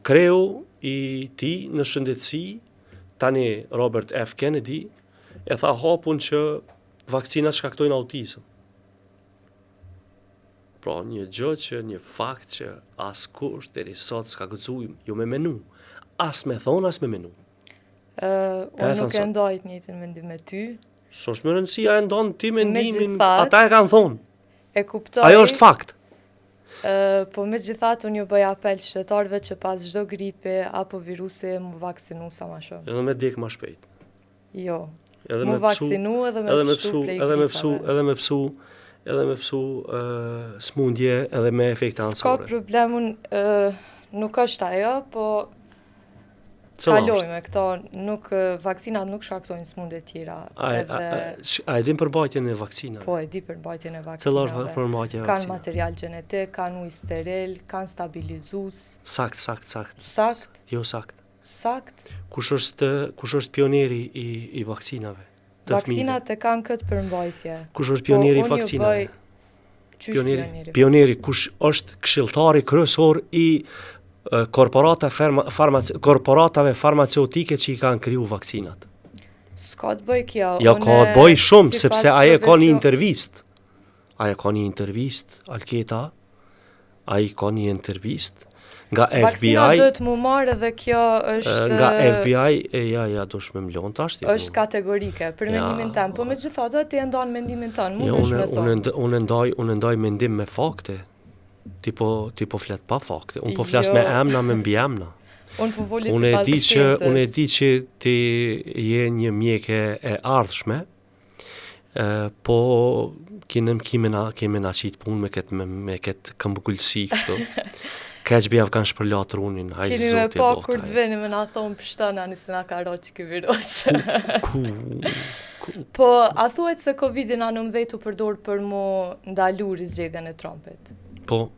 kreu i tij në shëndetësi, tani Robert F. Kennedy, e tha hapun që vakcinat shkaktojnë autizëm. Pra një një fakt që askush deri sot s'ka guxuar jo me menu, as me thon, as me menu. Unë nuk e ndoj të njëjtin mendim me ty. S'është më rëndësia e ndon ti mendimin, ata e kanë thonë. E kuptoj. Ajo është fakt. Po megjithatë unë ju bëj apel qytetarëve që pas çdo gripe apo virusi mu vaksinu sa më shumë. Edhe me dek më shpejt. Jo. Mu vaksinu edhe me psu plej gripave. Edhe me psu smundje edhe me efekte anësore. S'ka problemun, nuk është ajo, po kalojme këto, vaksinat nuk shkaktojnë smundje tjera. A e din përmbajtjen e vakcinave? Po, e di përmbajtjen e vakcinave. Cila është përmbajtja e vakcinave? Kanë material gjenetik, kanë ujë steril, kanë stabilizues. Sakt. Jo sakt. Sakt. Kush është pioneri i vakcinave? Vakcinat e kanë këtë përmbajtje. Kush është pioneri i vakcinave? Pioneri, kush është këshilltari kryesor i korporatave farmaceutike që i kanë kriju vakcinat? S'ka të bëj kjo. Ja ka të bëj shumë, sepse aje ka një intervist. Alketa, aje ka një intervist nga FBI. Vaksina duhet mu marrë dhe kjo është... Nga FBI, do shme mlon tash. është kategorike, për mendimin tëmë, po me gjithatë ti e ndonë mendimin tënë, mund është me thonë. Unë ndaj mendim me fakte, ti po flet pa fakte, unë po flas me emna, me mbi emna. Unë po voli si pas shkencës. Unë e di që ti je një mjeke e ardhshme, po kime na qitë punë me këtë këmbëgullësi kështu. Keq bjavë kanë shpërlat runin, hajë zoti e bota. Kini me po kur të veni me na thonë pështëna nëse na ka roqë kë virus. Po, a thuhet se Covid-19 u përdor për mu ndalu rizgjedhjen e Trumpit? Po.